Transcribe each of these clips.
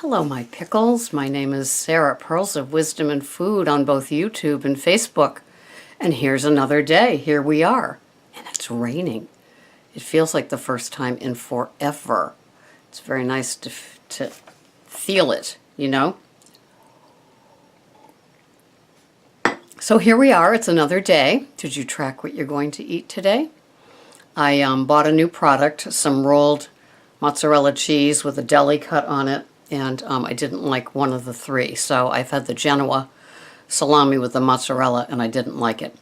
Hello, my pickles. My name is Sarah, Pearls of Wisdom and Food on both YouTube and Facebook. And here's another day. Here we are. And it's raining. It feels like the first time in forever. It's very nice to feel it, you know? So here we are. It's another day. Did you track what you're going to eat today? I bought a new product, some rolled mozzarella cheese with a deli cut on it. And I didn't like one of the three. So I've had the Genoa salami with the mozzarella, and I didn't like it.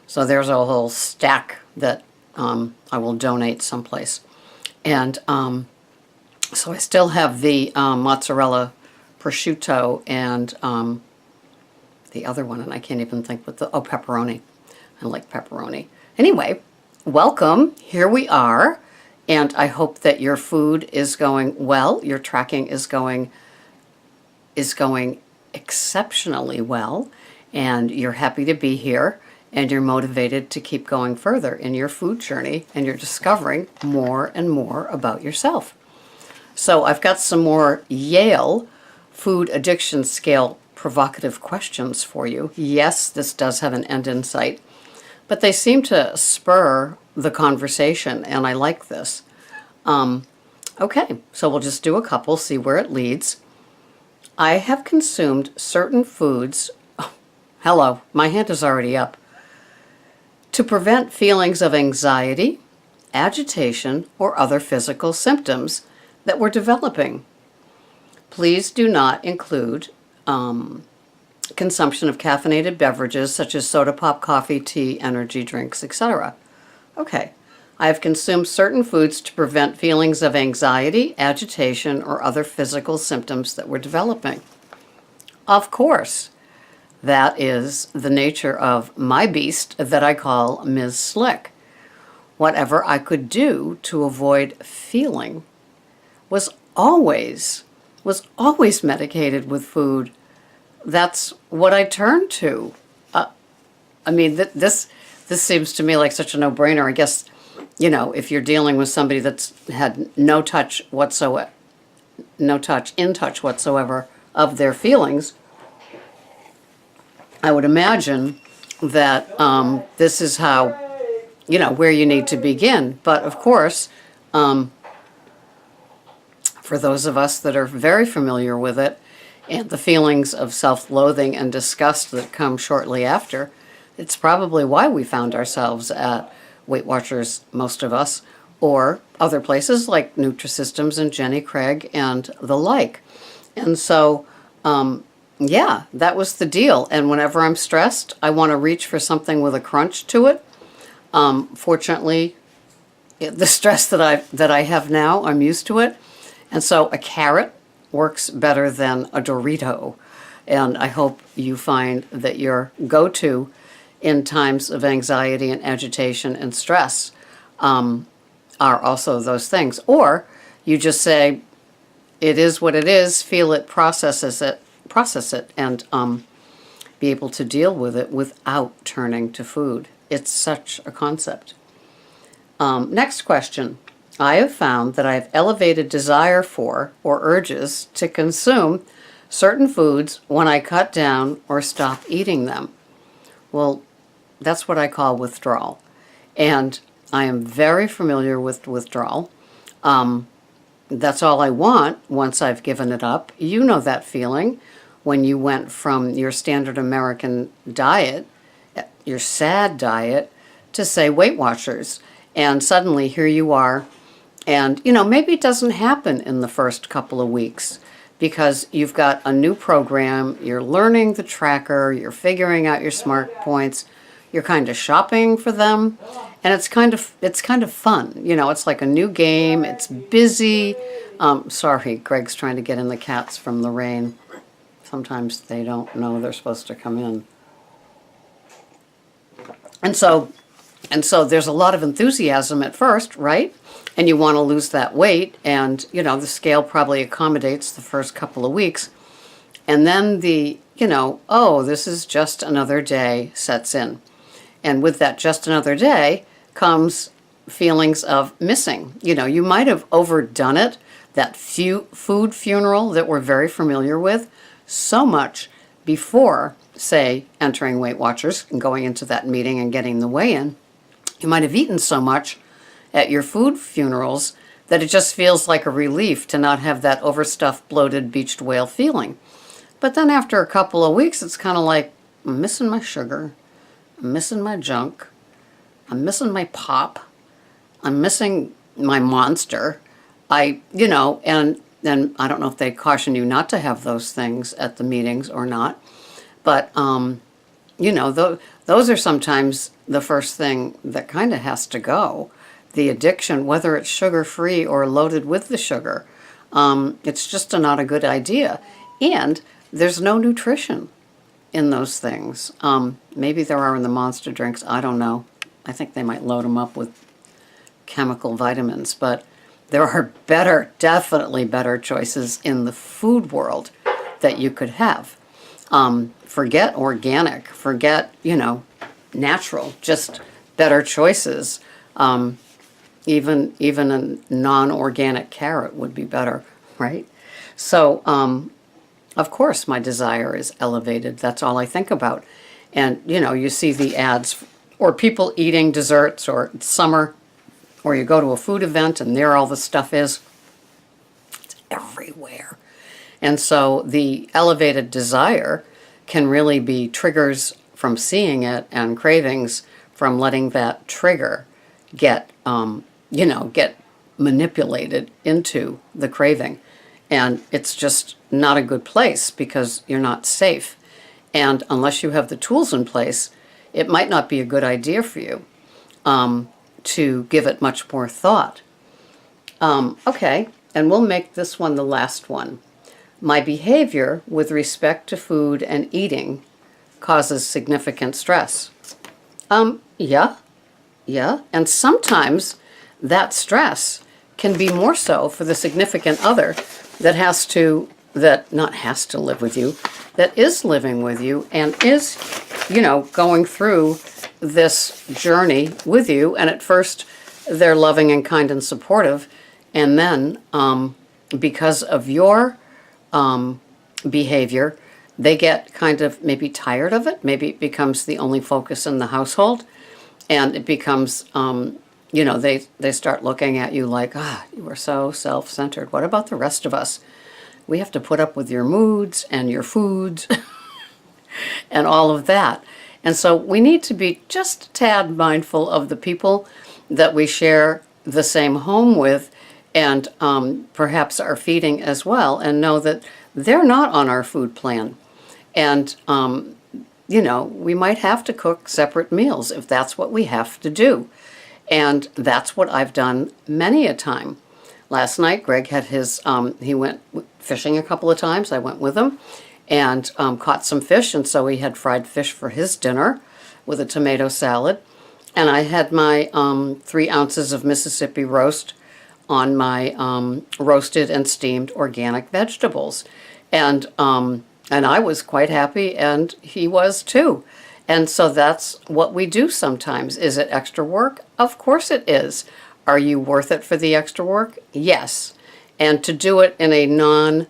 So there's a whole stack that I will donate someplace. And so I still have the mozzarella prosciutto and the other one, and I can't even think what pepperoni. I like pepperoni. Anyway, welcome. Here we are. And I hope that your food is going well, your tracking is going exceptionally well, and you're happy to be here, and you're motivated to keep going further in your food journey, and you're discovering more and more about yourself. So I've got some more Yale food addiction scale provocative questions for you. Yes, this does have an end in sight, but they seem to spur the conversation, and I like this. Okay, so we'll just do a couple, see where it leads. I have consumed certain foods, hello, my hand is already up, to prevent feelings of anxiety, agitation, or other physical symptoms that were developing. Please do not include consumption of caffeinated beverages such as soda pop, coffee, tea, energy drinks, etc. Okay, I have consumed certain foods to prevent feelings of anxiety, agitation, or other physical symptoms that were developing. Of course, that is the nature of my beast that I call Ms. Slick. Whatever I could do to avoid feeling was always medicated with food. That's what I turned to. This seems to me like such a no-brainer. I guess, you know, if you're dealing with somebody that's had no touch whatsoever of their feelings, I would imagine that this is how, you know, where you need to begin. But of course, for those of us that are very familiar with it, and the feelings of self-loathing and disgust that come shortly after, it's probably why we found ourselves at Weight Watchers, most of us, or other places like Nutrisystems and Jenny Craig and the like. And so, yeah, that was the deal. And whenever I'm stressed, I want to reach for something with a crunch to it. Fortunately, the stress that I have now, I'm used to it. And so a carrot works better than a Dorito. And I hope you find that your go-to in times of anxiety and agitation and stress are also those things. Or you just say, it is what it is, feel it, process it, and be able to deal with it without turning to food. It's such a concept. Next question. I have found that I have elevated desire for or urges to consume certain foods when I cut down or stop eating them. Well, that's what I call withdrawal. And I am very familiar with withdrawal. That's all I want once I've given it up. You know that feeling when you went from your standard American diet, your sad diet, to say Weight Watchers. And suddenly here you are. And, you know, maybe it doesn't happen in the first couple of weeks because you've got a new program, you're learning the tracker, you're figuring out your smart points, you're kind of shopping for them, and it's kind of fun. You know, it's like a new game, it's busy. Sorry, Greg's trying to get in the cats from the rain. Sometimes they don't know they're supposed to come in. And so there's a lot of enthusiasm at first, right? And you want to lose that weight, and, you know, the scale probably accommodates the first couple of weeks. And then this is just another day sets in. And with that just another day comes feelings of missing. You know, you might have overdone it that food funeral that we're very familiar with so much before, say, entering Weight Watchers and going into that meeting and getting the weigh-in. You might have eaten so much at your food funerals that it just feels like a relief to not have that overstuffed, bloated, beached whale feeling. But then after a couple of weeks, it's kind of like, I'm missing my sugar, I'm missing my junk, I'm missing my pop, I'm missing my Monster. And I don't know if they caution you not to have those things at the meetings or not, but those are sometimes the first thing that kind of has to go. The addiction, whether it's sugar-free or loaded with the sugar, it's just not a good idea. And there's no nutrition in those things. Maybe there are in the Monster drinks, I don't know. I think they might load them up with chemical vitamins, but there are definitely better choices in the food world that you could have. Forget organic, forget, natural, just better choices. Even a non-organic carrot would be better, right? So, of course, my desire is elevated. That's all I think about. And, you see the ads or people eating desserts, or it's summer, or you go to a food event and there all the stuff is. It's everywhere. And so the elevated desire can really be triggers from seeing it and cravings from letting that trigger get manipulated into the craving. And it's just not a good place because you're not safe. And unless you have the tools in place, it might not be a good idea for you to give it much more thought. Okay, and we'll make this one the last one. My behavior with respect to food and eating causes significant stress. Yeah. And sometimes that stress can be more so for the significant other that live with you, that is living with you and is, going through this journey with you. And at first they're loving and kind and supportive. And then because of your behavior, they get kind of maybe tired of it. Maybe it becomes the only focus in the household. And it becomes, they start looking at you like, you are so self-centered. What about the rest of us? We have to put up with your moods and your foods and all of that. And so we need to be just a tad mindful of the people that we share the same home with and perhaps are feeding as well, and know that they're not on our food plan. And, we might have to cook separate meals if that's what we have to do. And that's what I've done many a time. Last night, Greg had his, he went fishing a couple of times. I went with him and caught some fish. And so he had fried fish for his dinner with a tomato salad. And I had my 3 ounces of Mississippi roast on my roasted and steamed organic vegetables. And I was quite happy, and he was too. And so that's what we do sometimes. Is it extra work? Of course it is. Are you worth it for the extra work? Yes. And to do it in a non-grumpy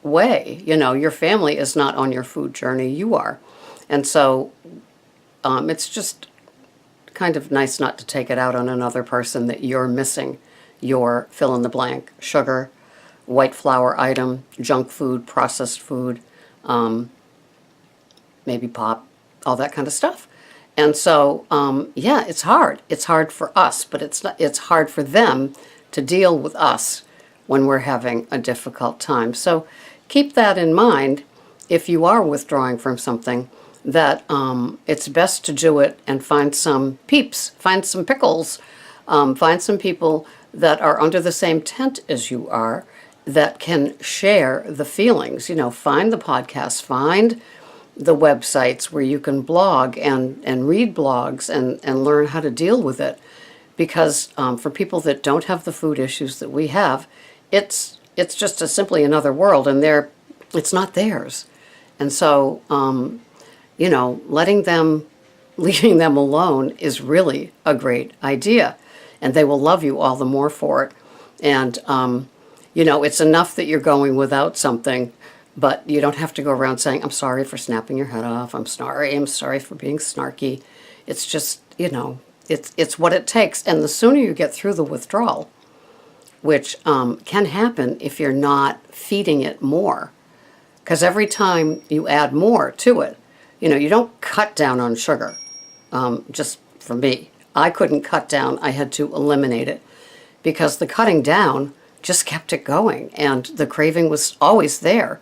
way. Your family is not on your food journey, you are. And so it's just kind of nice not to take it out on another person that you're missing your fill-in-the-blank sugar, white flour item, junk food, processed food, maybe pop, all that kind of stuff. And so, it's hard. It's hard for us, but it's hard for them to deal with us when we're having a difficult time. So keep that in mind if you are withdrawing from something, that it's best to do it and find some peeps, find some pickles, find some people that are under the same tent as you are, that can share the feelings. Find the podcasts, find the websites where you can blog and read blogs and learn how to deal with it. Because for people that don't have the food issues that we have, it's just simply another world, and it's not theirs. And so, leaving them alone is really a great idea, and they will love you all the more for it. And, you know, it's enough that you're going without something, but you don't have to go around saying, I'm sorry for snapping your head off. I'm sorry for being snarky. It's just, you know, it's what it takes. And the sooner you get through the withdrawal, which can happen if you're not feeding it more. Because every time you add more to it, you know, you don't cut down on sugar. Just for me, I couldn't cut down. I had to eliminate it because the cutting down just kept it going. And the craving was always there,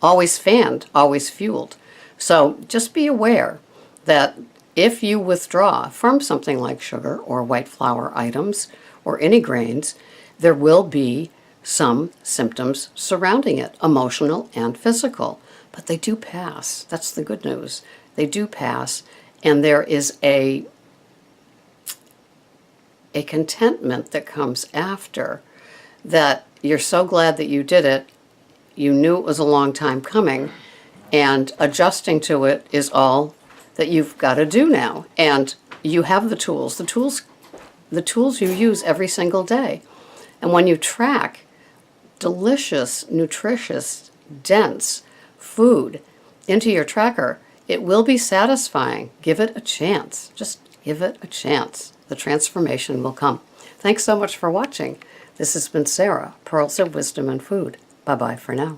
always fanned, always fueled. So just be aware that if you withdraw from something like sugar or white flour items or any grains, there will be some symptoms surrounding it, emotional and physical. But they do pass. That's the good news. They do pass, and there is a contentment that comes after that you're so glad that you did it. You knew it was a long time coming, and adjusting to it is all that you've got to do now. And you have the tools you use every single day. And when you track delicious, nutritious, dense food into your tracker, it will be satisfying. Give it a chance. Just give it a chance. The transformation will come. Thanks so much for watching. This has been Sarah, Pearls of Wisdom and Food. Bye-bye for now.